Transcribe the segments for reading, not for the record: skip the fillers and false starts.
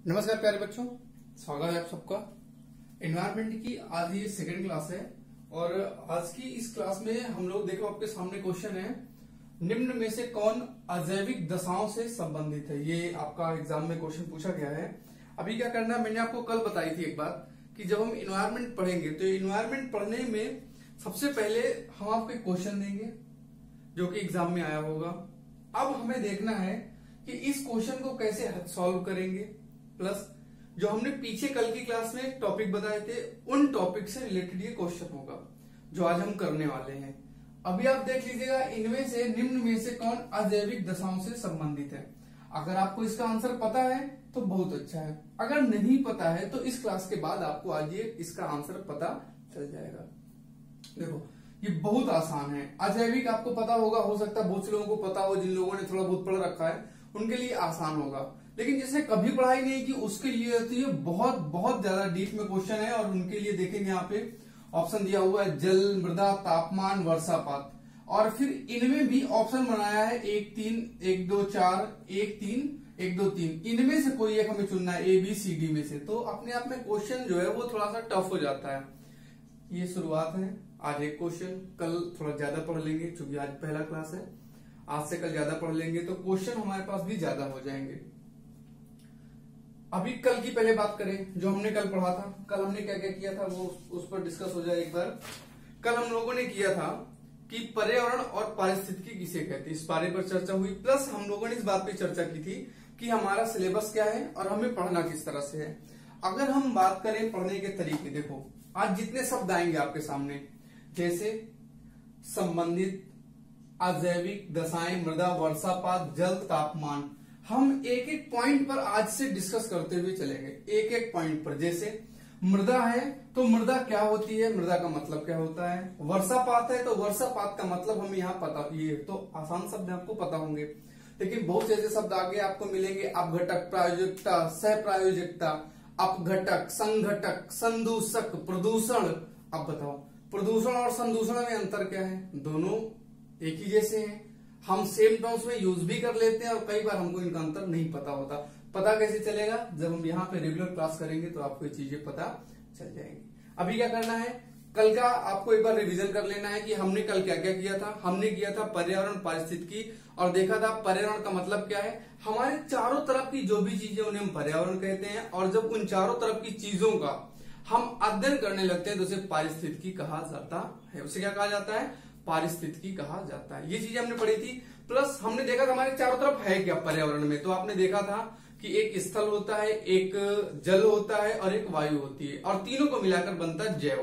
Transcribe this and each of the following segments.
नमस्कार प्यारे बच्चों, स्वागत है आप सबका। एनवायरनमेंट की आज ये सेकंड क्लास है और आज की इस क्लास में हम लोग देखो आपके सामने क्वेश्चन है, निम्न में से कौन अजैविक दशाओं से संबंधित है। ये आपका एग्जाम में क्वेश्चन पूछा गया है। अभी क्या करना है, मैंने आपको कल बताई थी एक बात कि जब हम एनवायरनमेंट पढ़ेंगे तो एनवायरनमेंट पढ़ने में सबसे पहले हम आपको एक क्वेश्चन देंगे जो कि एग्जाम में आया होगा। अब हमें देखना है कि इस क्वेश्चन को कैसे सॉल्व करेंगे, प्लस जो हमने पीछे कल की क्लास में एक टॉपिक बताए थे उन टॉपिक से रिलेटेड ये क्वेश्चन होगा जो आज हम करने वाले हैं। अभी आप देख लीजिएगा, इनमें से निम्न में से कौन अजैविक दशाओं से संबंधित है। अगर आपको इसका आंसर पता है तो बहुत अच्छा है, अगर नहीं पता है तो इस क्लास के बाद आपको आज ये इसका आंसर पता चल जाएगा। देखो ये बहुत आसान है। अजैविक आपको पता होगा, हो सकता है बहुत से लोगों को पता हो, जिन लोगों ने थोड़ा बहुत पढ़ रखा है उनके लिए आसान होगा, लेकिन जिसने कभी पढ़ाई नहीं की उसके लिए तो ये बहुत बहुत ज्यादा डीप में क्वेश्चन है। और उनके लिए देखेंगे यहाँ पे ऑप्शन दिया हुआ है जल, मृदा, तापमान, वर्षापात, और फिर इनमें भी ऑप्शन बनाया है 1 3 1 2 4 1 3 1 2 3। इनमें से कोई एक हमें चुनना है, ABCD में से। तो अपने आप में क्वेश्चन जो है वो थोड़ा सा टफ हो जाता है। ये शुरुआत है, आज एक क्वेश्चन, कल थोड़ा ज्यादा पढ़ लेंगे क्योंकि आज पहला क्लास है। आज से कल ज्यादा पढ़ लेंगे तो क्वेश्चन हमारे पास भी ज्यादा हो जाएंगे। अभी कल की पहले बात करें जो हमने कल पढ़ा था। कल हमने क्या क्या किया था वो उस पर डिस्कस हो जाए एक बार। कल हम लोगों ने किया था कि पर्यावरण और पारिस्थितिकी किसे कहते हैं, इस बारे पर चर्चा हुई। प्लस हम लोगों ने इस बात पे चर्चा की थी कि हमारा सिलेबस क्या है और हमें पढ़ना किस तरह से है। अगर हम बात करें पढ़ने के तरीके, देखो आज जितने शब्द आएंगे आपके सामने, जैसे संबंधित, अजैविक दशाएं, मृदा, वर्षापात, जल, तापमान, हम एक एक पॉइंट पर आज से डिस्कस करते हुए चलेंगे। एक एक पॉइंट पर, जैसे मृदा है तो मृदा क्या होती है, मृदा का मतलब क्या होता है। वर्षापात है तो वर्षापात का मतलब हमें यहाँ पता, ये तो आसान शब्द आपको पता होंगे, लेकिन बहुत से ऐसे शब्द आगे आपको मिलेंगे। अपघटक, प्रायोजकता, सह प्रायोजकता, अपघटक, संघटक, संदूषक, प्रदूषण। अब बताओ प्रदूषण और संदूषण में अंतर क्या है? दोनों एक ही जैसे हैं, हम सेम टर्म्स में यूज भी कर लेते हैं और कई बार हमको इनका अंतर नहीं पता होता। पता कैसे चलेगा? जब हम यहाँ पे रेगुलर क्लास करेंगे तो आपको ये चीजें पता चल जाएंगी। अभी क्या करना है, कल का आपको एक बार रिवीजन कर लेना है कि हमने कल क्या क्या किया था। हमने किया था पर्यावरण पारिस्थितिकी और देखा था पर्यावरण का मतलब क्या है। हमारे चारों तरफ की जो भी चीजें उन्हें हम पर्यावरण कहते हैं, और जब उन चारों तरफ की चीजों का हम अध्ययन करने लगते हैं तो उसे पारिस्थितिकी कहा जाता है। उसे क्या कहा जाता है? पारिस्थितिकी कहा जाता है। ये चीजें हमने पढ़ी थी। प्लस हमने देखा था हमारे चारों तरफ है क्या पर्यावरण में। तो आपने देखा था कि एक स्थल होता है, एक जल होता है और एक वायु होती है, और तीनों को मिलाकर बनता है जैव।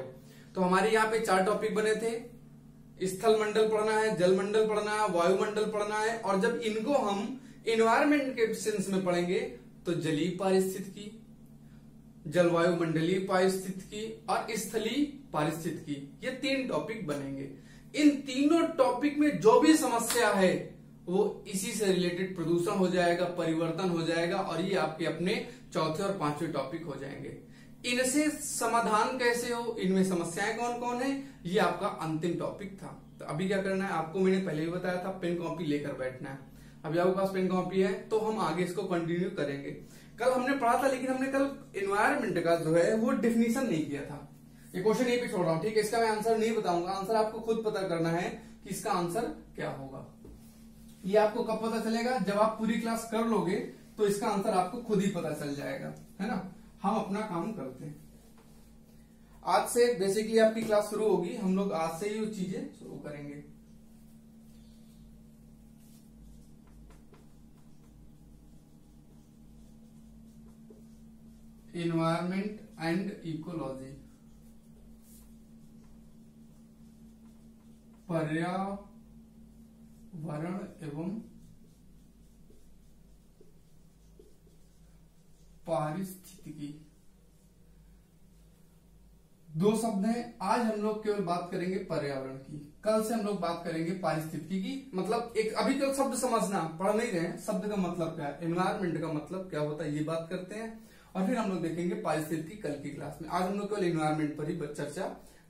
तो हमारे यहाँ पे 4 टॉपिक बने थे। स्थल मंडल पढ़ना है, जल मंडल पढ़ना है, वायुमंडल पढ़ना है, और जब इनको हम एनवायरमेंट के सेंस में पढ़ेंगे तो जलीय पारिस्थितिकी, जलवायु मंडलीय पारिस्थितिकी और स्थलीय पारिस्थितिकी, ये 3 टॉपिक बनेंगे। इन तीनों टॉपिक में जो भी समस्या है वो इसी से रिलेटेड प्रदूषण हो जाएगा, परिवर्तन हो जाएगा, और ये आपके अपने चौथे और 5वें टॉपिक हो जाएंगे। इनसे समाधान कैसे हो, इनमें समस्याएं कौन कौन है, ये आपका अंतिम टॉपिक था। तो अभी क्या करना है, आपको मैंने पहले ही बताया था पेन कॉपी लेकर बैठना है। अभी आपके पास पेन कॉपी है तो हम आगे इसको कंटिन्यू करेंगे। कल हमने पढ़ा था, लेकिन हमने कल एनवायरमेंट का जो है वो डिफिनीशन नहीं किया था। ये क्वेश्चन यहीं पे छोड़ रहा हूं, ठीक है। इसका मैं आंसर नहीं बताऊंगा, आंसर आपको खुद पता करना है कि इसका आंसर क्या होगा। ये आपको कब पता चलेगा? जब आप पूरी क्लास कर लोगे तो इसका आंसर आपको खुद ही पता चल जाएगा, है ना। हम अपना काम करते हैं। आज से बेसिकली आपकी क्लास शुरू होगी, हम लोग आज से ही वो चीजें शुरू करेंगे। एनवायरमेंट एंड इकोलॉजी, पर्यावरण एवं पारिस्थितिकी, 2 शब्द हैं। आज हम लोग केवल बात करेंगे पर्यावरण की, कल से हम लोग बात करेंगे पारिस्थितिकी की। मतलब एक अभी केवल शब्द समझना, पढ़ नहीं रहे हैं, शब्द का मतलब क्या है, एनवायरमेंट का मतलब क्या होता है, ये बात करते हैं। और फिर हम लोग देखेंगे पारिस्थितिकी कल की क्लास में। आज हम लोग केवल एनवायरमेंट पर ही चर्चा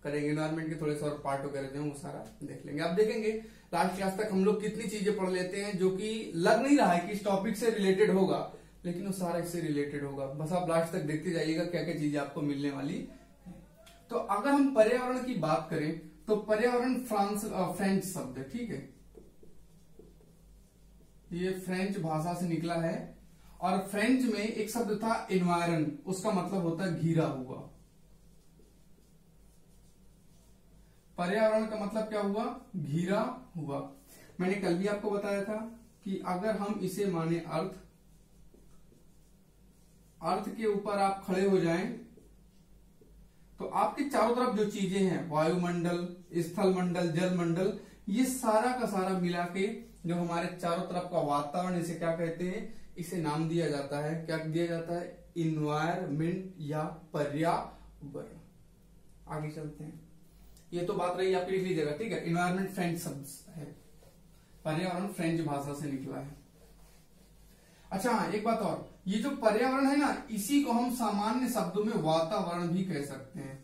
करेंगे। एनवायरमेंट के थोड़े से और पार्ट वगैरह जो वो सारा देख लेंगे। आप देखेंगे लास्ट क्लास तक हम लोग कितनी चीजें पढ़ लेते हैं जो कि लग नहीं रहा है कि इस टॉपिक से रिलेटेड होगा, लेकिन वो सारा इससे रिलेटेड होगा। बस आप लास्ट तक देखते जाइएगा क्या क्या चीजें आपको मिलने वाली है। तो अगर हम पर्यावरण की बात करें तो पर्यावरण फ्रेंच शब्द है, ठीक है, ये फ्रेंच भाषा से निकला है। और फ्रेंच में एक शब्द था एनवायरन, उसका मतलब होता है घिरा हुआ। पर्यावरण का मतलब क्या हुआ? घिरा हुआ। मैंने कल भी आपको बताया था कि अगर हम इसे माने अर्थ के ऊपर आप खड़े हो जाएं तो आपके चारों तरफ जो चीजें हैं, वायुमंडल, स्थल मंडल, जल मंडल, ये सारा का सारा मिला के जो हमारे चारों तरफ का वातावरण, इसे क्या कहते हैं? इसे नाम दिया जाता है, क्या दिया जाता है? इन्वायरमेंट या पर्यावरण। आगे चलते हैं। ये तो बात रही, आपकी लिख लीजिएगा, ठीक है। इन्वायरमेंट फ्रेंच शब्द है, पर्यावरण फ्रेंच भाषा से निकला है। अच्छा हाँ, एक बात और, ये जो पर्यावरण है ना, इसी को हम सामान्य शब्दों में वातावरण भी कह सकते हैं।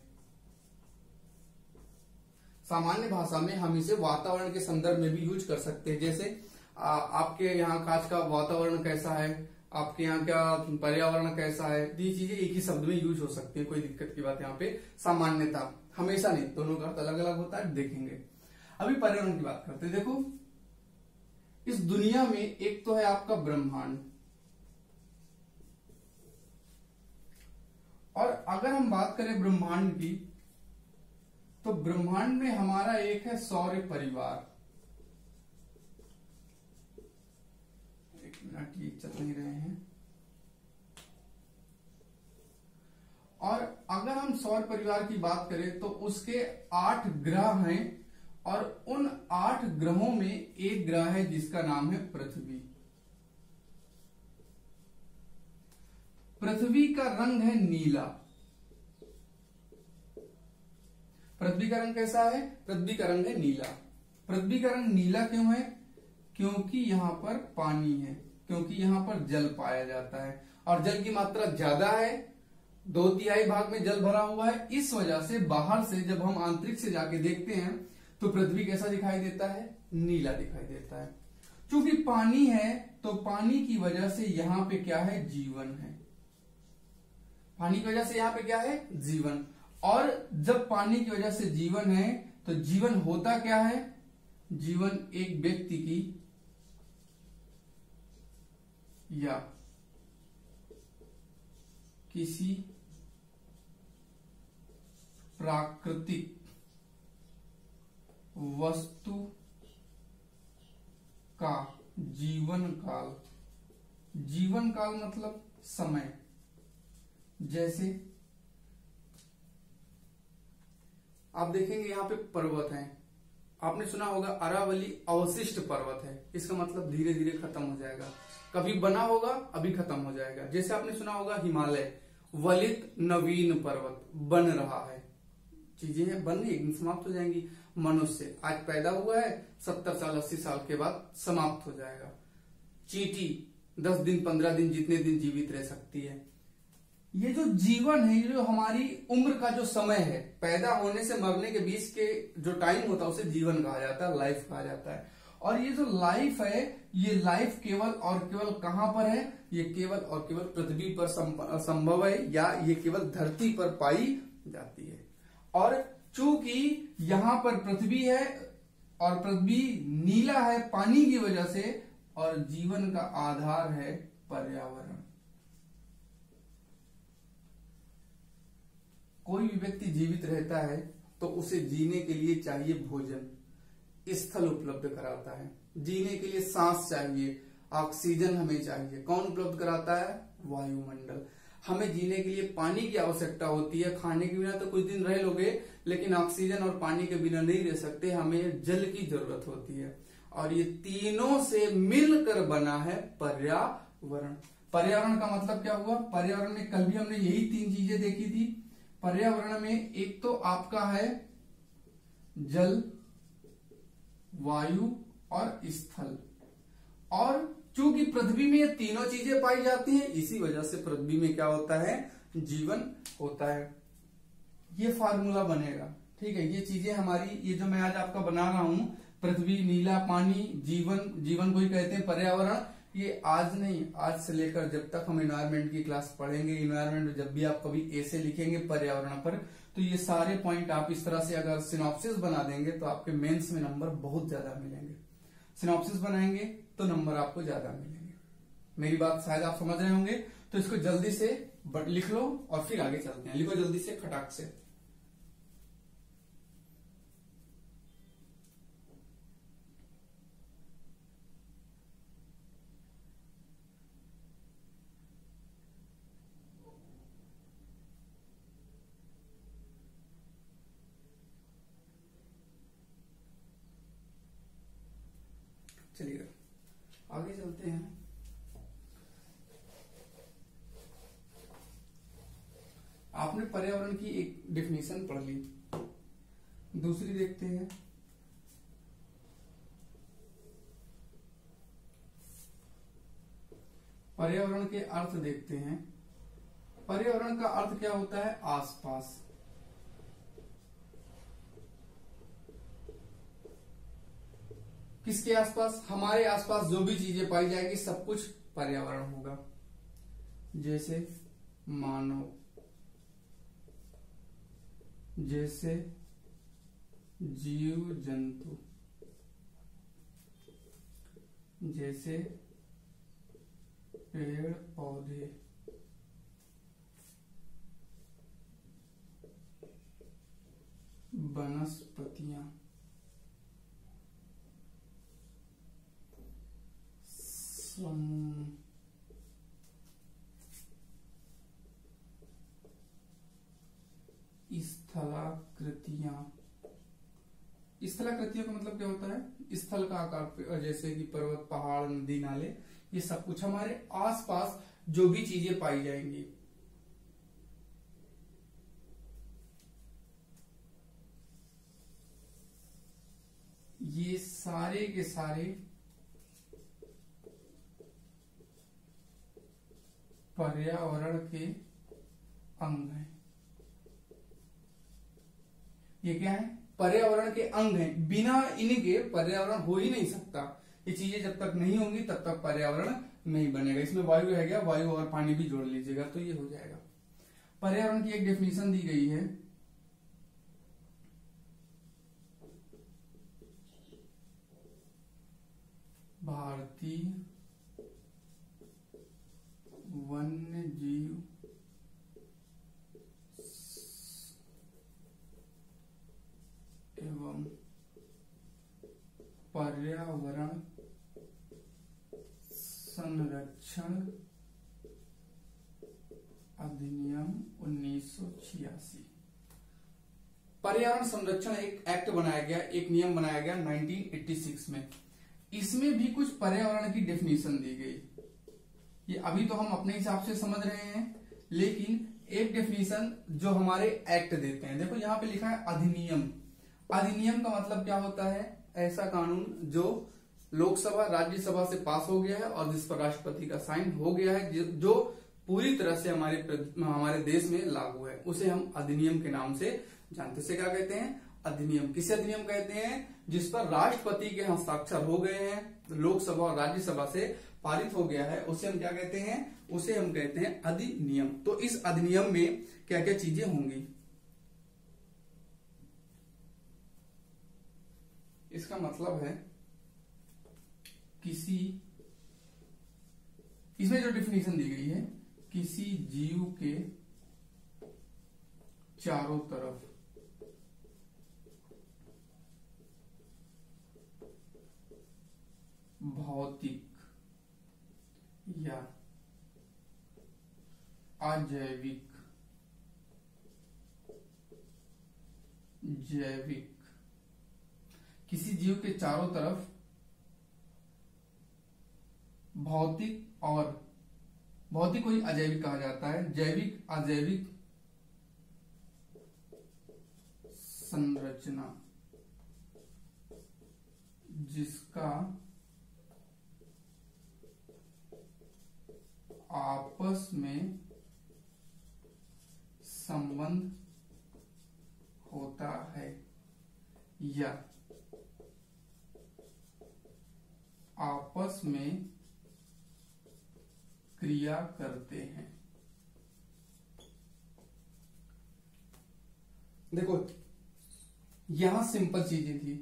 सामान्य भाषा में हम इसे वातावरण के संदर्भ में भी यूज कर सकते हैं। जैसे आपके यहाँ कांच का वातावरण कैसा है, आपके यहाँ क्या पर्यावरण कैसा है, ये चीजें एक ही शब्द में यूज हो सकती है, कोई दिक्कत की बात यहाँ पे सामान्यता हमेशा नहीं, दोनों का अर्थ अलग अलग होता है, देखेंगे। अभी पर्यावरण की बात करते हैं। देखो, इस दुनिया में एक तो है आपका ब्रह्मांड, और अगर हम बात करें ब्रह्मांड की तो ब्रह्मांड में हमारा एक है सौर परिवार। एक मिनट, ये चल नहीं रहे हैं। और अगर हम सौर परिवार की बात करें तो उसके 8 ग्रह हैं, और उन 8 ग्रहों में एक ग्रह है जिसका नाम है पृथ्वी। पृथ्वी का रंग है नीला। पृथ्वी का रंग कैसा है? पृथ्वी का रंग है नीला। पृथ्वी का रंग नीला क्यों है? क्योंकि यहां पर पानी है, क्योंकि यहां पर जल पाया जाता है, और जल की मात्रा ज्यादा है, 2/3 भाग में जल भरा हुआ है। इस वजह से बाहर से जब हम आंतरिक से जाके देखते हैं तो पृथ्वी कैसा दिखाई देता है? नीला दिखाई देता है। क्योंकि पानी है तो पानी की वजह से यहां पे क्या है? जीवन है। पानी की वजह से यहां पे क्या है? जीवन। और जब पानी की वजह से जीवन है तो जीवन होता क्या है? जीवन एक व्यक्ति की या किसी प्राकृतिक वस्तु का जीवन काल। जीवन काल मतलब समय। जैसे आप देखेंगे यहां पे पर्वत हैं, आपने सुना होगा अरावली अवशिष्ट पर्वत है, इसका मतलब धीरे धीरे खत्म हो जाएगा, कभी बना होगा अभी खत्म हो जाएगा। जैसे आपने सुना होगा हिमालय वलित नवीन पर्वत, बन रहा है, चीजें हैं बन रही, एक दिन समाप्त हो जाएंगी। मनुष्य आज पैदा हुआ है, 70 साल 80 साल के बाद समाप्त हो जाएगा। चींटी 10 दिन 15 दिन जितने दिन जीवित रह सकती है। ये जो जीवन है, ये जो हमारी उम्र का जो समय है, पैदा होने से मरने के बीच के जो टाइम होता है उसे जीवन कहा जाता है, लाइफ कहा जाता है। और ये जो लाइफ है, ये लाइफ केवल और केवल कहां पर है? ये केवल और केवल पृथ्वी पर संभव है, या ये केवल धरती पर पाई जाती है। और चूंकि यहां पर पृथ्वी है और पृथ्वी नीला है पानी की वजह से, और जीवन का आधार है पर्यावरण। कोई भी व्यक्ति जीवित रहता है तो उसे जीने के लिए चाहिए भोजन, स्थल उपलब्ध कराता है, जीने के लिए सांस चाहिए, ऑक्सीजन हमें चाहिए, कौन उपलब्ध कराता है? वायुमंडल। हमें जीने के लिए पानी की आवश्यकता होती है, खाने के बिना तो कुछ दिन रह लोगे, लेकिन ऑक्सीजन और पानी के बिना नहीं रह सकते, हमें जल की जरूरत होती है। और ये तीनों से मिलकर बना है पर्यावरण। पर्यावरण का मतलब क्या हुआ? पर्यावरण में कल भी हमने यही 3 चीजें देखी थी। पर्यावरण में एक तो आपका है जल, वायु और स्थल, और चूंकि पृथ्वी में ये तीनों चीजें पाई जाती हैं, इसी वजह से पृथ्वी में क्या होता है? जीवन होता है। ये फार्मूला बनेगा, ठीक है। ये चीजें हमारी, ये जो मैं आज आपका बना रहा हूं, पृथ्वी, नीला पानी, जीवन, जीवन को ही कहते हैं पर्यावरण, ये आज नहीं, आज से लेकर जब तक हम एनवायरनमेंट की क्लास पढ़ेंगे, एनवायरनमेंट में जब भी आप कभी ऐसे लिखेंगे पर्यावरण पर, तो ये सारे पॉइंट आप इस तरह से अगर सिनॉप्सिस बना देंगे तो आपके मेंस में नंबर बहुत ज्यादा मिलेंगे। सिनॉप्सिस बनाएंगे तो नंबर आपको ज्यादा मिलेंगे। मेरी बात शायद आप समझ रहे होंगे, तो इसको जल्दी से लिख लो और फिर आगे चलते हैं। लिखो जल्दी से खटाक से। चलिए आगे चलते हैं। आपने पर्यावरण की एक डेफिनेशन पढ़ ली, दूसरी देखते हैं। पर्यावरण के अर्थ देखते हैं। पर्यावरण का अर्थ क्या होता है? आसपास। किसके आसपास? हमारे आसपास जो भी चीजें पाई जाएगी सब कुछ पर्यावरण होगा। जैसे मानव, जैसे जीव जंतु, जैसे पेड़ पौधे, वनस्पतियां, स्थलाकृतियां। स्थलाकृतियों का मतलब क्या होता है? स्थल का आकार, जैसे कि पर्वत, पहाड़, नदी, नाले, ये सब कुछ हमारे आसपास जो भी चीजें पाई जाएंगी। ये सारे के सारे पर्यावरण के अंग हैं। ये क्या है? पर्यावरण के अंग हैं। बिना इनके पर्यावरण हो ही नहीं सकता। ये चीजें जब तक नहीं होंगी तब तक पर्यावरण नहीं बनेगा। इसमें वायु है गया, वायु और पानी भी जोड़ लीजिएगा तो ये हो जाएगा। पर्यावरण की एक डेफिनेशन दी गई है, भारतीय वन्य जीव एवं पर्यावरण संरक्षण अधिनियम 1986। पर्यावरण संरक्षण एक एक्ट बनाया गया, एक नियम बनाया गया 1986 में। इसमें भी कुछ पर्यावरण की डेफिनेशन दी गई। ये अभी तो हम अपने हिसाब से समझ रहे हैं, लेकिन एक डेफिनेशन जो हमारे एक्ट देते हैं। देखो यहाँ पे लिखा है अधिनियम। अधिनियम का मतलब क्या होता है? ऐसा कानून जो लोकसभा राज्यसभा से पास हो गया है और जिस पर राष्ट्रपति का साइन हो गया है, जो पूरी तरह से हमारे देश में लागू है, उसे हम अधिनियम के नाम से जानते। से क्या कहते हैं? अधिनियम। किसे अधिनियम कहते हैं? जिस पर राष्ट्रपति के हस्ताक्षर हो गए हैं, लोकसभा और राज्यसभा से पारित हो गया है, उसे हम क्या कहते हैं? उसे हम कहते हैं अधिनियम। तो इस अधिनियम में क्या क्या चीजें होंगी? इसका मतलब है किसी, इसमें जो डेफिनेशन दी गई है, किसी जीव के चारों तरफ भौतिक या अजैविक, जैविक, किसी जीव के चारों तरफ भौतिक, और भौतिक को ही अजैविक कहा जाता है, जैविक अजैविक संरचना जिसका आपस में संबंध होता है या आपस में क्रिया करते हैं। देखो यहां सिंपल चीजें थी,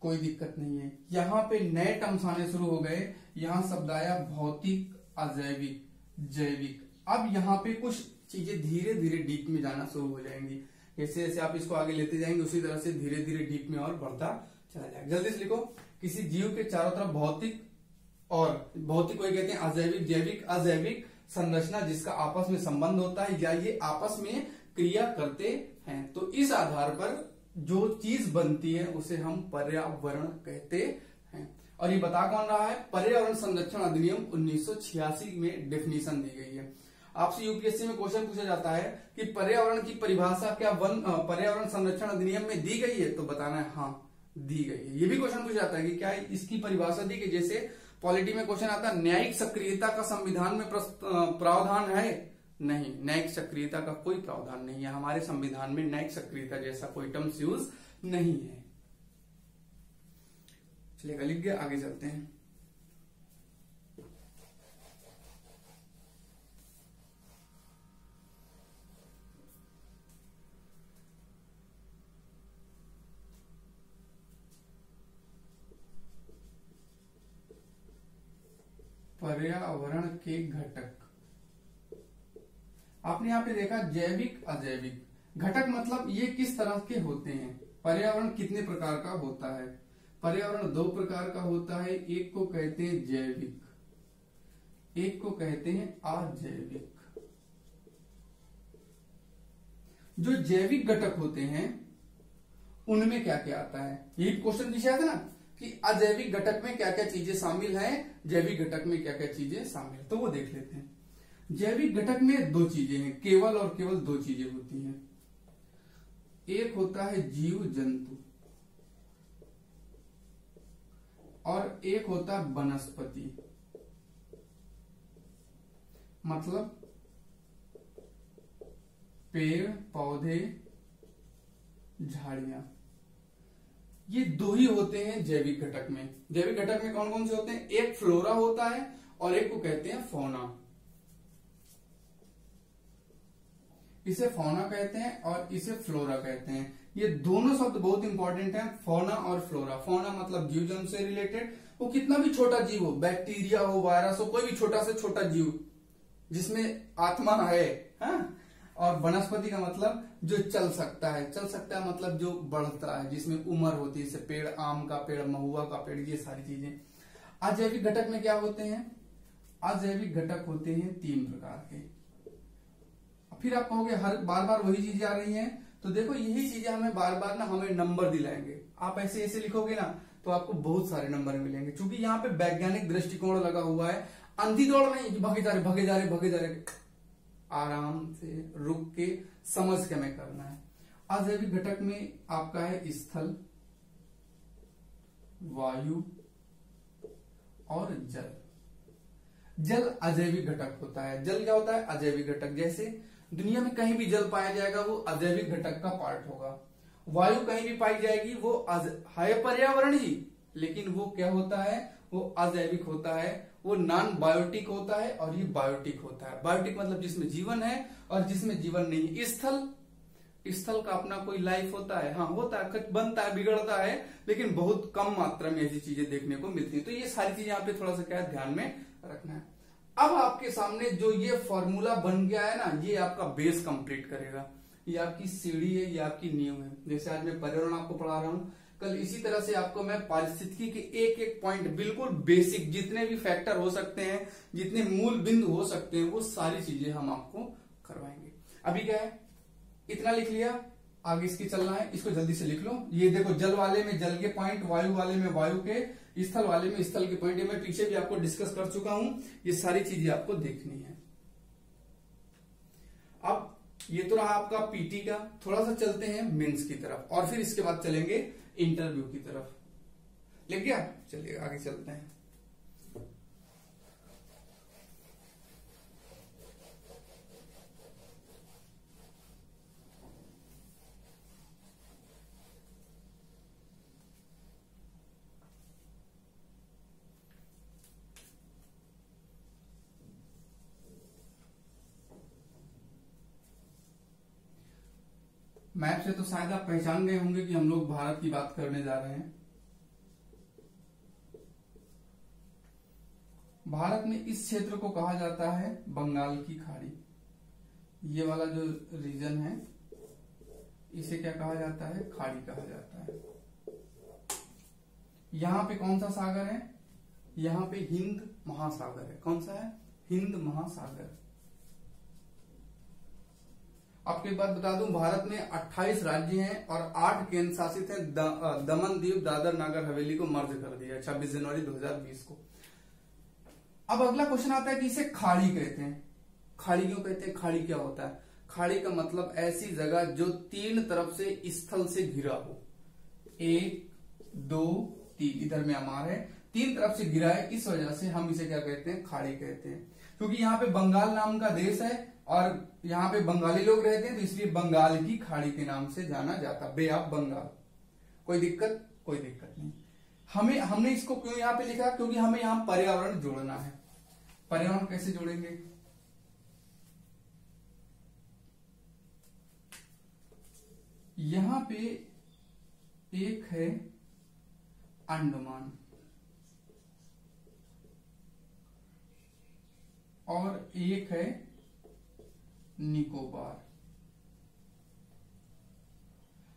कोई दिक्कत नहीं है। यहां पे नए टर्म्स आने शुरू हो गए, यहां शब्द आया भौतिक, अजैविक, जैविक। अब यहाँ पे कुछ चीजें धीरे धीरे डीप में जाना शुरू हो जाएंगी। जैसे जैसे आप इसको आगे लेते जाएंगे उसी तरह से धीरे धीरे डीप में और बढ़ता चला जाएगा। जल्दी से लिखो, किसी जीव के चारों तरफ भौतिक, और भौतिक वही कहते हैं अजैविक, जैविक, अजैविक संरचना जिसका आपस में संबंध होता है या ये आपस में क्रिया करते हैं। तो इस आधार पर जो चीज बनती है उसे हम पर्यावरण कहते हैं। और ये बता कौन रहा है? पर्यावरण संरक्षण अधिनियम 1986 में डेफिनेशन दी गई है। आपसे यूपीएससी में क्वेश्चन पूछा जाता है कि पर्यावरण की परिभाषा क्या पर्यावरण संरक्षण अधिनियम में दी गई है, तो बताना है हाँ दी गई है। ये भी क्वेश्चन पूछा जाता है कि क्या इसकी परिभाषा दी गई। जैसे पॉलिटी में क्वेश्चन आता है न्यायिक सक्रियता का संविधान में प्रावधान है? नहीं, न्यायिक सक्रियता का कोई प्रावधान नहीं है। हमारे संविधान में न्यायिक सक्रियता जैसा कोई टर्म्स यूज नहीं है। चलिए लिख गया, आगे चलते हैं। पर्यावरण के घटक, आपने यहां पे देखा जैविक, अजैविक। घटक मतलब ये किस तरह के होते हैं। पर्यावरण कितने प्रकार का होता है? पर्यावरण दो प्रकार का होता है, एक को कहते हैं जैविक, एक को कहते हैं अजैविक। जो जैविक घटक होते हैं उनमें क्या क्या आता है, यही क्वेश्चन पूछा था ना कि अजैविक घटक में क्या क्या चीजें शामिल हैं, जैविक घटक में क्या क्या चीजें शामिल, तो वो देख लेते हैं। जैविक घटक में दो चीजें हैं, केवल और केवल दो चीजें होती हैं। एक होता है जीव जंतु और एक होता है वनस्पति, मतलब पेड़ पौधे झाड़ियां। ये दो ही होते हैं जैविक घटक में। जैविक घटक में कौन कौन से होते हैं? एक फ्लोरा होता है और एक को कहते हैं फौना। इसे फौना कहते हैं और इसे फ्लोरा कहते हैं। ये दोनों शब्द बहुत इंपॉर्टेंट हैं, फौना और फ्लोरा। फौना मतलब जीव जंतु से रिलेटेड, वो कितना भी छोटा जीव हो, बैक्टीरिया हो, वायरस हो, कोई भी छोटा से छोटा जीव जिसमें आत्मा है, हाँ? और वनस्पति का मतलब जो चल सकता है, चल सकता है मतलब जो बढ़ता है, जिसमें उम्र होती है, जैसे पेड़, आम का पेड़, महुआ का पेड़, ये सारी चीजें। अजैविक घटक में क्या होते हैं? अजैविक घटक होते हैं तीन प्रकार के। फिर आप कहोगे हर बार बार वही चीजें आ रही हैं, तो देखो यही चीजें हमें बार बार ना हमें नंबर दिलाएंगे। आप ऐसे ऐसे लिखोगे ना तो आपको बहुत सारे नंबर मिलेंगे, क्योंकि यहाँ पे वैज्ञानिक दृष्टिकोण लगा हुआ है। अंधी दौड़ नहीं, भागे जा रहे भागे जा रहे भागे जा रहे, आराम से रुक के समझ के हमें करना है। अजैविक घटक में आपका है स्थल, वायु और जल। जल अजैविक घटक होता है। जल क्या होता है? अजैविक घटक। जैसे दुनिया में कहीं भी जल पाया जाएगा वो अजैविक घटक का पार्ट होगा। वायु कहीं भी पाई जाएगी वो है पर्यावरण ही, लेकिन वो क्या होता है? वो अजैविक होता है, वो नॉन बायोटिक होता है और ये बायोटिक होता है। बायोटिक मतलब जिसमें जीवन है और जिसमें जीवन नहीं है। स्थल का अपना कोई लाइफ होता है, हाँ होता है, बनता है, बिगड़ता है, लेकिन बहुत कम मात्रा में ऐसी चीजें देखने को मिलती है। तो ये सारी चीजें यहाँ पे थोड़ा सा क्या ध्यान में रखना है। अब आपके सामने जो ये फॉर्मूला बन गया है ना, ये आपका बेस कंप्लीट करेगा। ये आपकी सीढ़ी है, ये आपकी नींव है। जैसे आज मैं पर्यावरण आपको पढ़ा रहा हूँ, कल इसी तरह से आपको मैं पारिस्थितिकी के एक एक पॉइंट, बिल्कुल बेसिक, जितने भी फैक्टर हो सकते हैं, जितने मूल बिंदु हो सकते हैं, वो सारी चीजें हम आपको करवाएंगे। अभी क्या है, इतना लिख लिया, आगे इसकी चलना है, इसको जल्दी से लिख लो। ये देखो, जल वाले में जल के पॉइंट, वायु वाले में वायु के, स्थल वाले में स्थल के पॉइंट। ये मैं पीछे भी आपको डिस्कस कर चुका हूं, ये सारी चीजें आपको देखनी है। अब ये तो रहा आपका पीटी का, थोड़ा सा चलते हैं मेंस की तरफ और फिर इसके बाद चलेंगे इंटरव्यू की तरफ। लिख गया? चलिए आगे चलते हैं। मैप से तो शायद आप पहचान गए होंगे कि हम लोग भारत की बात करने जा रहे हैं। भारत में इस क्षेत्र को कहा जाता है बंगाल की खाड़ी। ये वाला जो रीजन है इसे क्या कहा जाता है? खाड़ी कहा जाता है। यहां पे कौन सा सागर है? यहां पे हिंद महासागर है। कौन सा है? हिंद महासागर। आपको एक बात बता दूं, भारत में 28 राज्य हैं और 8 केंद्र शासित हैं। दमन, दीव, दादर, नागर हवेली को मर्ज कर दिया 26 जनवरी 2020 को। अब अगला क्वेश्चन आता है कि इसे खाड़ी कहते हैं। खाड़ी क्यों कहते हैं? खाड़ी क्या होता है? खाड़ी का मतलब ऐसी जगह जो 3 तरफ से स्थल से घिरा हो। 1, 2, 3, इधर म्यांमार है, 3 तरफ से घिरा है, इस वजह से हम इसे क्या कहते हैं? खाड़ी कहते हैं। क्योंकि यहाँ पे बंगाल नाम का देश है और यहाँ पे बंगाली लोग रहते हैं, तो इसलिए बंगाल की खाड़ी के नाम से जाना जाता, बे ऑफ बंगाल। कोई दिक्कत? कोई दिक्कत नहीं। हमने इसको क्यों यहाँ पे लिखा? क्योंकि हमें यहाँ पर्यावरण जोड़ना है। पर्यावरण कैसे जोड़ेंगे? यहां पे एक है अंडमान और एक है निकोबार।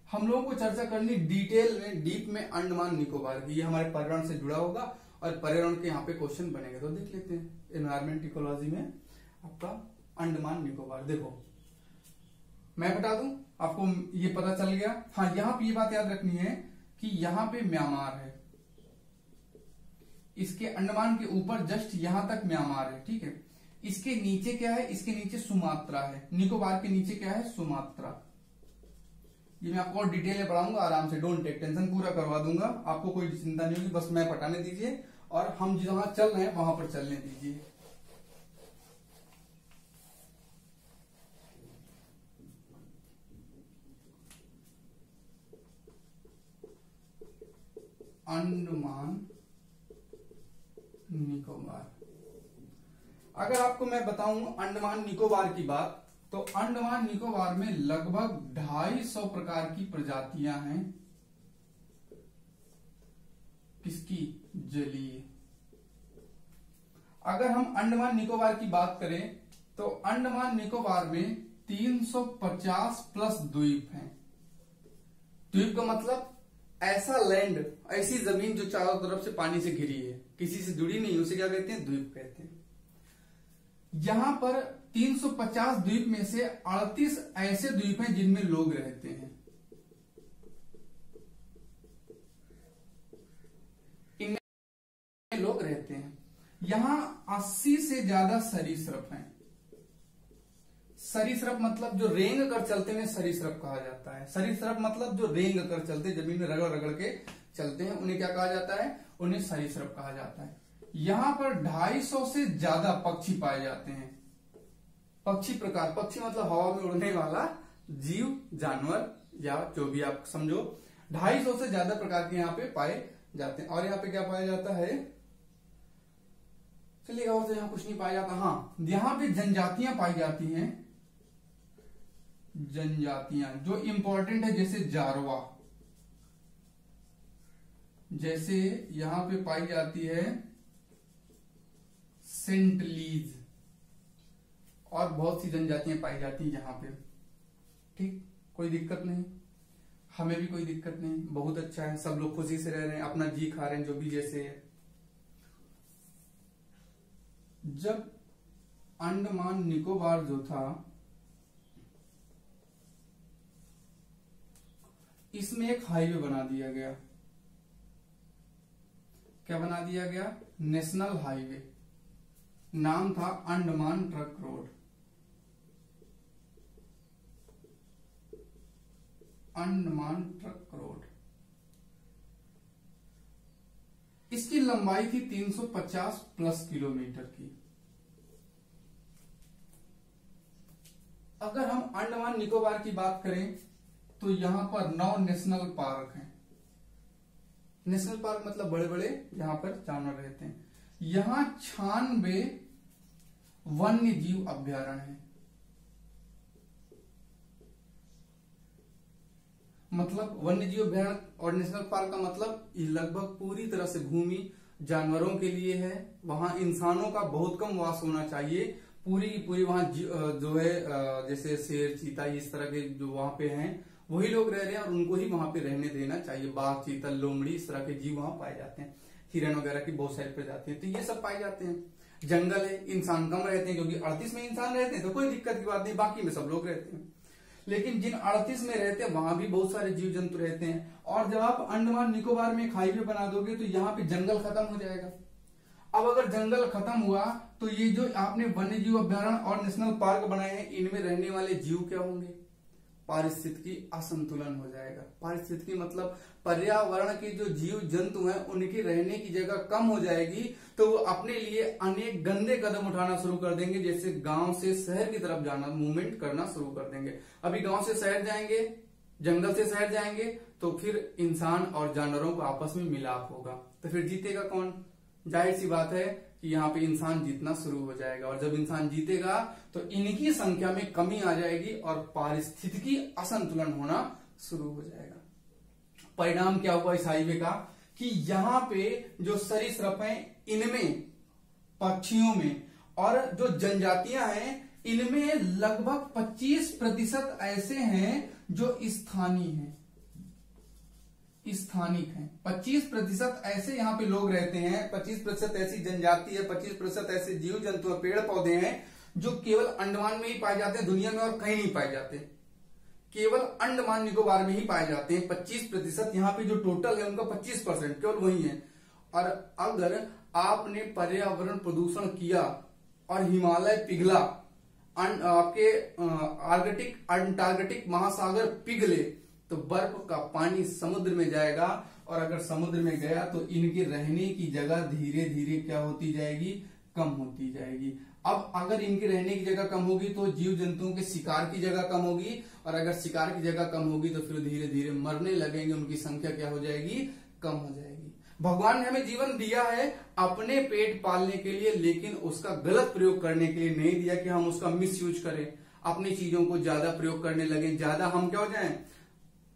हम लोगों को चर्चा करनी डिटेल में, डीप में अंडमान निकोबार की। ये हमारे पर्यावरण से जुड़ा होगा और पर्यावरण के यहाँ पे क्वेश्चन बनेंगे, तो देख लेते हैं। एनवायरमेंट इकोलॉजी में आपका अंडमान निकोबार। देखो मैं बता दूं आपको, ये पता चल गया। हाँ, यहां पे ये बात याद रखनी है कि यहां पे म्यांमार है, इसके अंडमान के ऊपर जस्ट यहां तक म्यांमार है, ठीक है। इसके नीचे क्या है? इसके नीचे सुमात्रा है। निकोबार के नीचे क्या है? सुमात्रा। ये मैं आपको और डिटेल में पढ़ाऊंगा, आराम से, डोंट टेक टेंशन, पूरा करवा दूंगा, आपको कोई चिंता नहीं होगी। बस मैं पटाने दीजिए और हम जहां चल रहे हैं वहां पर चलने दीजिए। अंडमान निकोबार। अगर आपको मैं बताऊं अंडमान निकोबार की बात, तो अंडमान निकोबार में लगभग 250 प्रकार की प्रजातियां हैं। किसकी? जलीय। अगर हम अंडमान निकोबार की बात करें तो अंडमान निकोबार में 350 प्लस द्वीप हैं। द्वीप का मतलब ऐसा लैंड, ऐसी जमीन जो चारों तरफ से पानी से घिरी है, किसी से जुड़ी नहीं, उसे क्या कहते हैं? द्वीप कहते हैं। यहां पर 350 द्वीप में से 38 ऐसे द्वीप हैं जिनमें लोग रहते हैं। इनमें लोग रहते हैं। यहां 80 से ज्यादा सरीसृप हैं। सरीसृप मतलब जो रेंग कर चलते हैं, सरीसृप कहा जाता है। सरीसृप मतलब जो रेंग कर चलते, जमीन में रगड़ रगड़ के चलते हैं, उन्हें क्या कहा जाता है? उन्हें सरीसृप कहा जाता है। यहां पर 250 से ज्यादा पक्षी पाए जाते हैं। पक्षी प्रकार, पक्षी मतलब हवा में उड़ने वाला जीव, जानवर, या जो भी आप समझो। 250 से ज्यादा प्रकार के यहाँ पे पाए जाते हैं। और यहाँ पे क्या पाया जाता है? चलिएगा, और तो यहाँ कुछ नहीं पाया जाता। हाँ, यहाँ पे जनजातियां पाई जाती हैं। जनजातियां जो इंपॉर्टेंट है, जैसे जारवा, जैसे यहां पे पाई जाती है सेंटलीज, और बहुत सी जनजातियां पाई जाती हैं यहां पे। ठीक, कोई दिक्कत नहीं, हमें भी कोई दिक्कत नहीं, बहुत अच्छा है। सब लोग खुशी से रह रहे हैं, अपना जी खा रहे हैं, जो भी जैसे है। जब अंडमान निकोबार जो था, इसमें एक हाईवे बना दिया गया। क्या बना दिया गया? National highway. नाम था Andaman truck road. Andaman truck road. इसकी लंबाई थी 350 प्लस किलोमीटर की। अगर हम अंडमान निकोबार की बात करें तो यहां पर 9 नेशनल पार्क हैं। नेशनल पार्क मतलब बड़े बड़े यहां पर जानवर रहते हैं। यहां 96 वन्य जीव अभ्यारण्य है। मतलब वन्य जीव अभ्यारण्य और नेशनल पार्क का मतलब ये लगभग पूरी तरह से भूमि जानवरों के लिए है। वहां इंसानों का बहुत कम वास होना चाहिए। पूरी की पूरी वहां जो है जैसे शेर, चीता, इस तरह के जो वहां पे हैं वही लोग रह रहे हैं और उनको ही वहां पे रहने देना चाहिए। बाघ, चीता, लोमड़ी, इस तरह के जीव वहां पाए जाते हैं। हिरण वगैरह की बहुत सारी प्रजाति है, तो ये सब पाए जाते हैं। जंगल है, इंसान कम रहते हैं क्योंकि 38 में इंसान रहते हैं तो कोई दिक्कत की बात नहीं, बाकी में सब लोग रहते हैं। लेकिन जिन 38 में रहते हैं वहां भी बहुत सारे जीव जंतु रहते हैं। और जब आप अंडमान निकोबार में एक हाईवे बना दोगे तो यहाँ पे जंगल खत्म हो जाएगा। अब अगर जंगल खत्म हुआ तो ये जो आपने वन्य जीव अभ्यारण्य और नेशनल पार्क बनाए हैं इनमें रहने वाले जीव क्या होंगे? पारिस्थितिकी असंतुलन हो जाएगा। पारिस्थितिकी मतलब पर्यावरण के जो जीव जंतु हैं उनकी रहने की जगह कम हो जाएगी, तो वो अपने लिए अनेक गंदे कदम उठाना शुरू कर देंगे, जैसे गांव से शहर की तरफ जाना, मूवमेंट करना शुरू कर देंगे। अभी गांव से शहर जाएंगे, जंगल से शहर जाएंगे तो फिर इंसान और जानवरों को आपस में मिलाप होगा, तो फिर जीतेगा कौन? जाहिर सी बात है कि यहाँ पे इंसान जीतना शुरू हो जाएगा। और जब इंसान जीतेगा तो इनकी संख्या में कमी आ जाएगी और पारिस्थितिकी असंतुलन होना शुरू हो जाएगा। परिणाम क्या हुआ इस हाईवे का कि यहाँ पे जो सरीसृप हैं इनमें, पक्षियों में और जो जनजातियां हैं इनमें लगभग 25% ऐसे हैं जो स्थानीय हैं, स्थानिक हैं। 25% ऐसे यहाँ पे लोग रहते हैं, 25% ऐसी जनजाति है, 25% ऐसे जीव जंतु पेड़ पौधे हैं जो केवल अंडमान में ही पाए जाते हैं, दुनिया में और कहीं नहीं पाए जाते, केवल अंडमान निकोबार में ही पाए जाते हैं। 25% यहाँ पे जो टोटल है उनका 25% केवल वही है। और अगर आपने पर्यावरण प्रदूषण किया और हिमालय पिघला, आपके अंटार्कटिक महासागर पिघले तो बर्फ का पानी समुद्र में जाएगा और अगर समुद्र में गया तो इनके रहने की जगह धीरे धीरे क्या होती जाएगी? कम होती जाएगी। अब अगर इनके रहने की जगह कम होगी तो जीव जंतुओं के शिकार की जगह कम होगी और अगर शिकार की जगह कम होगी तो फिर धीरे धीरे मरने लगेंगे, उनकी संख्या क्या हो जाएगी? कम हो जाएगी। भगवान ने हमें जीवन दिया है अपने पेट पालने के लिए, लेकिन उसका गलत प्रयोग करने के लिए नहीं दिया कि हम उसका मिस यूज करें, अपनी चीजों को ज्यादा प्रयोग करने लगे, ज्यादा हम क्या हो जाएं?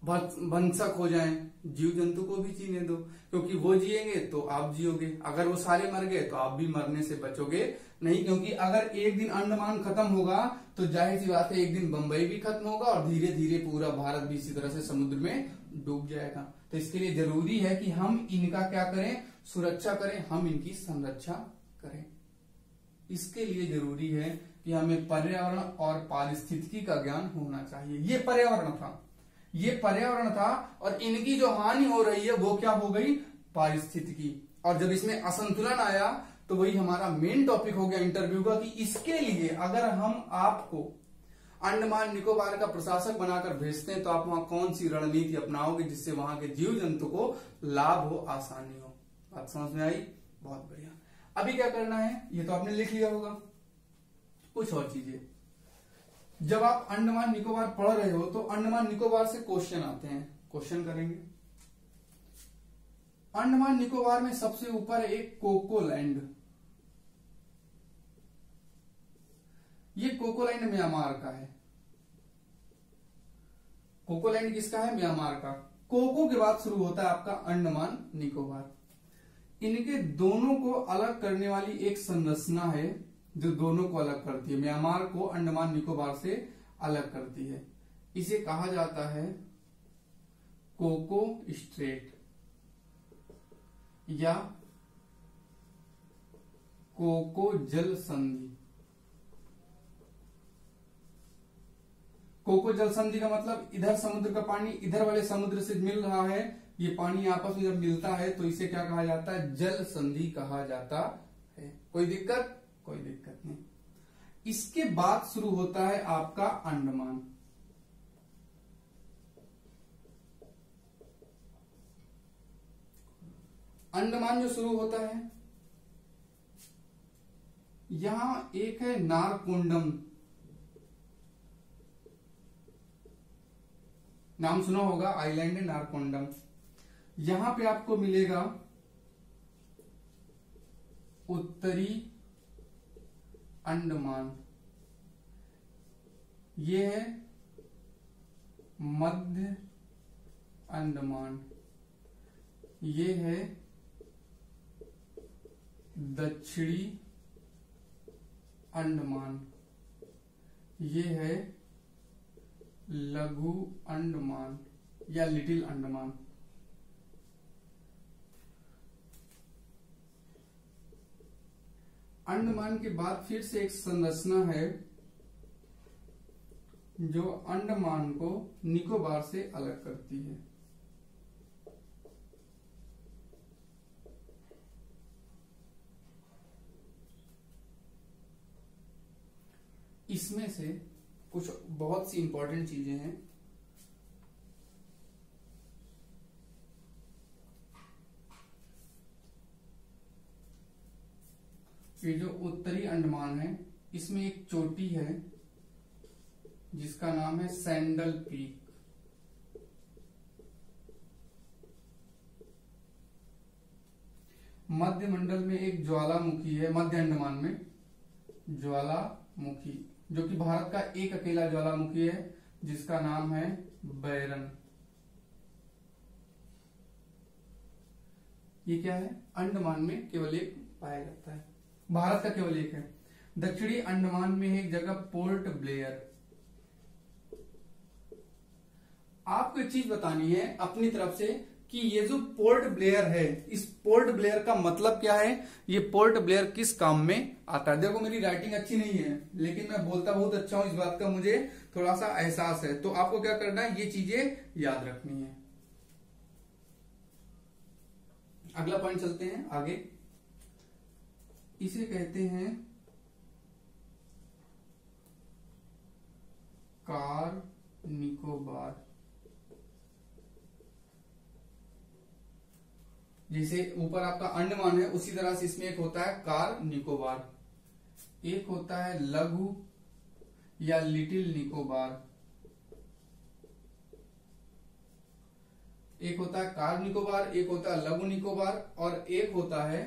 भंसक हो जाएं। जीव जंतु को भी जीने दो, क्योंकि वो जिएंगे तो आप जियोगे, अगर वो सारे मर गए तो आप भी मरने से बचोगे नहीं। क्योंकि अगर एक दिन अंडमान खत्म होगा तो जाहिर सी बात है एक दिन बंबई भी खत्म होगा और धीरे धीरे पूरा भारत भी इसी तरह से समुद्र में डूब जाएगा। तो इसके लिए जरूरी है कि हम इनका क्या करें? सुरक्षा करें, हम इनकी संरक्षा करें। इसके लिए जरूरी है कि हमें पर्यावरण और पारिस्थितिकी का ज्ञान होना चाहिए। ये पर्यावरण था, ये पर्यावरण था और इनकी जो हानि हो रही है वो क्या हो गई? पारिस्थितिकी। और जब इसमें असंतुलन आया तो वही हमारा मेन टॉपिक हो गया इंटरव्यू का कि इसके लिए अगर हम आपको अंडमान निकोबार का प्रशासक बनाकर भेजते हैं तो आप वहां कौन सी रणनीति अपनाओगे जिससे वहां के जीव जंतु को लाभ हो, आसानी हो? बात समझ में आई? बहुत बढ़िया। अभी क्या करना है ये तो आपने लिख लिया होगा। कुछ और चीजें, जब आप अंडमान निकोबार पढ़ रहे हो तो अंडमान निकोबार से क्वेश्चन आते हैं, क्वेश्चन करेंगे। अंडमान निकोबार में सबसे ऊपर एक कोकोलैंड, ये कोकोलैंड म्यांमार का है। कोकोलैंड किसका है? म्यांमार का। कोको के बाद शुरू होता है आपका अंडमान निकोबार। इनके दोनों को अलग करने वाली एक संरचना है जो दोनों को अलग करती है, म्यांमार को अंडमान निकोबार से अलग करती है। इसे कहा जाता है कोको स्ट्रेट या कोको जल संधि। कोको जल संधि का मतलब इधर समुद्र का पानी इधर वाले समुद्र से मिल रहा है, ये पानी आपस में जब मिलता है तो इसे क्या कहा जाता है? जल संधि कहा जाता है। कोई दिक्कत? कोई दिक्कत नहीं। इसके बाद शुरू होता है आपका अंडमान। अंडमान जो शुरू होता है यहां एक है नारकोंडम, नाम सुना होगा, आइलैंड है नारकोंडम। यहां पे आपको मिलेगा उत्तरी अंडमान, ये है मध्य अंडमान, ये है दक्षिणी अंडमान, ये है लघु अंडमान या लिटिल अंडमान। अंडमान के बाद फिर से एक संरचना है जो अंडमान को निकोबार से अलग करती है। इसमें से कुछ बहुत सी इंपॉर्टेंट चीजें हैं। ये जो उत्तरी अंडमान है, इसमें एक चोटी है जिसका नाम है सैंडल पीक। मध्य मंडल में एक ज्वालामुखी है, मध्य अंडमान में ज्वालामुखी, जो कि भारत का एक अकेला ज्वालामुखी है जिसका नाम है बैरन। ये क्या है? अंडमान में केवल एक पाया जाता है, भारत का केवल एक है। दक्षिणी अंडमान में है एक जगह पोर्ट ब्लेयर। आपको एक चीज बतानी है अपनी तरफ से कि ये जो पोर्ट ब्लेयर है, इस पोर्ट ब्लेयर का मतलब क्या है, ये पोर्ट ब्लेयर किस काम में आता है। देखो मेरी राइटिंग अच्छी नहीं है लेकिन मैं बोलता बहुत अच्छा हूं, इस बात का मुझे थोड़ा सा एहसास है। तो आपको क्या करना है, ये चीजें याद रखनी है। अगला पॉइंट चलते हैं आगे। इसे कहते हैं कार निकोबार। जैसे ऊपर आपका अंडमान है उसी तरह से इसमें एक होता है कार निकोबार, एक होता है लघु या लिटिल निकोबार, एक होता है कार निकोबार, एक होता है लघु निकोबार और एक होता है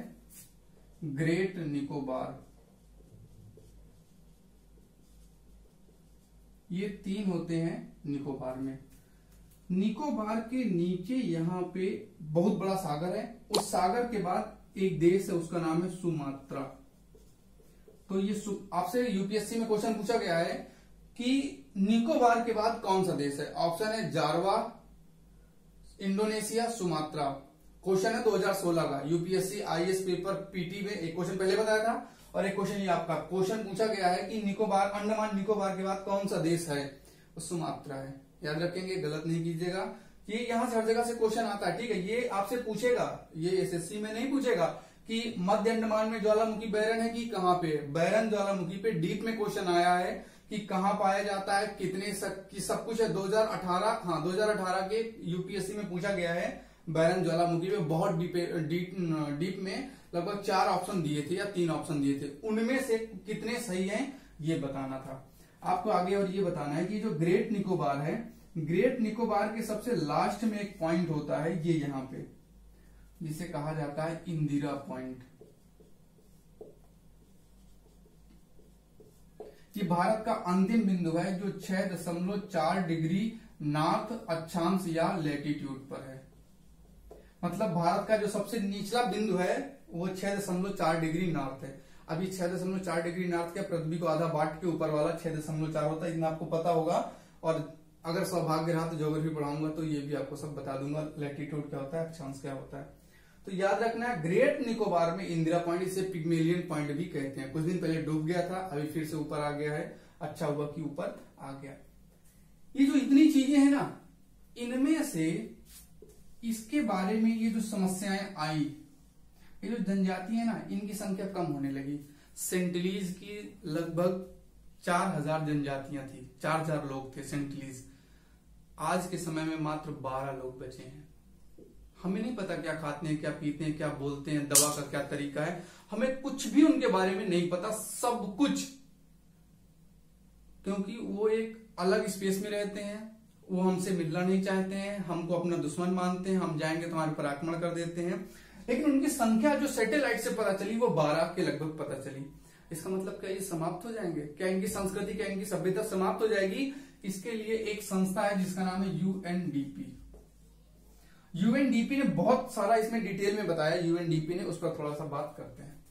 ग्रेट निकोबार। ये तीन होते हैं निकोबार में। निकोबार के नीचे यहाँ पे बहुत बड़ा सागर है, उस सागर के बाद एक देश है उसका नाम है सुमात्रा। तो ये आपसे यूपीएससी में क्वेश्चन पूछा गया है कि निकोबार के बाद कौन सा देश है। ऑप्शन है जारवा, इंडोनेशिया, सुमात्रा। क्वेश्चन है 2016 का यूपीएससी आईएएस पेपर पीटी में। एक क्वेश्चन पहले बताया था और एक क्वेश्चन ये आपका क्वेश्चन पूछा गया है कि निकोबार, अंडमान निकोबार के बाद कौन सा देश है, वो सुमात्रा है। याद रखेंगे, गलत नहीं कीजिएगा। ये यहां से हर जगह से क्वेश्चन आता है, ठीक है। ये आपसे पूछेगा, ये एसएससी में नहीं पूछेगा कि मध्य अंडमान में ज्वालामुखी बैरन है कि कहाँ पे। बैरन ज्वालामुखी पे डीप में क्वेश्चन आया है कि कहाँ पाया जाता है, कितने सब कुछ है। 2018 के यूपीएससी में पूछा गया है बैरन ज्वालामुखी में। बहुत डीप में लगभग 4 ऑप्शन दिए थे या 3 ऑप्शन दिए थे, उनमें से कितने सही हैं ये बताना था आपको आगे। और ये बताना है कि जो ग्रेट निकोबार है, ग्रेट निकोबार के सबसे लास्ट में एक पॉइंट होता है ये यहाँ पे, जिसे कहा जाता है इंदिरा पॉइंट। ये भारत का अंतिम बिंदु है जो 6.4 डिग्री नॉर्थ अक्षांश या लैटिट्यूड पर है। मतलब भारत का जो सबसे निचला बिंदु है वो 6.4 डिग्री नॉर्थ है। अभी 6.4 डिग्री नॉर्थ के पृथ्वी को आधा बाट के ऊपर वाला 6.4 होता है, इतना आपको पता होगा। और अगर सौभाग्य रहा तो ज्योग्राफी पढ़ाऊंगा तो ये भी आपको सब बता दूंगा, लैटिट्यूड क्या होता है, अक्षांश क्या होता है। तो याद रखना है ग्रेट निकोबार में इंदिरा पॉइंट, इसे पिग्मेलियन पॉइंट भी कहते हैं। कुछ दिन पहले डूब गया था, अभी फिर से ऊपर आ गया है, अच्छा हुआ कि ऊपर आ गया। ये जो इतनी चीजें हैं ना, इनमें से इसके बारे में ये जो समस्याएं आई, ये जो जनजाति है ना, इनकी संख्या कम होने लगी। सेंटिलीज की लगभग 4000 जनजातियां थी, 4000 लोग थे सेंटिलीज। आज के समय में मात्र 12 लोग बचे हैं। हमें नहीं पता क्या खाते हैं, क्या पीते हैं, क्या बोलते हैं, दवा का क्या तरीका है, हमें कुछ भी उनके बारे में नहीं पता, सब कुछ। क्योंकि वो एक अलग स्पेस में रहते हैं, वो हमसे मिलना नहीं चाहते हैं, हमको अपना दुश्मन मानते हैं, हम जाएंगे तो हमारे पर आक्रमण कर देते हैं। लेकिन उनकी संख्या जो सैटेलाइट से पता चली वो 12 के लगभग पता चली। इसका मतलब क्या ये समाप्त हो जाएंगे? क्या इनकी संस्कृति, क्या इनकी सभ्यता समाप्त हो जाएगी? इसके लिए एक संस्था है जिसका नाम है यूएनडीपी। यूएनडीपी ने बहुत सारा इसमें डिटेल में बताया, यूएनडीपी ने, उस पर थोड़ा सा बात करते हैं।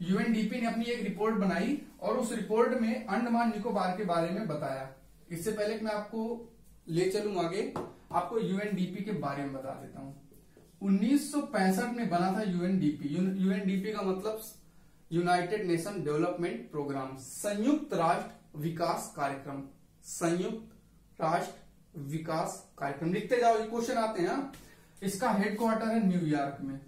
यूएनडीपी ने अपनी एक रिपोर्ट बनाई और उस रिपोर्ट में अंडमान निकोबार के बारे में बताया। इससे पहले कि मैं आपको ले चलूं आगे, आपको यूएनडीपी के बारे में बता देता हूं। 1965 में बना था यूएनडीपी। यूएनडीपी का मतलब यूनाइटेड नेशन डेवलपमेंट प्रोग्राम, संयुक्त राष्ट्र विकास कार्यक्रम, संयुक्त राष्ट्र विकास कार्यक्रम। लिखते जाओ, ये क्वेश्चन आते हैं। इसका हेडक्वार्टर है न्यूयॉर्क में।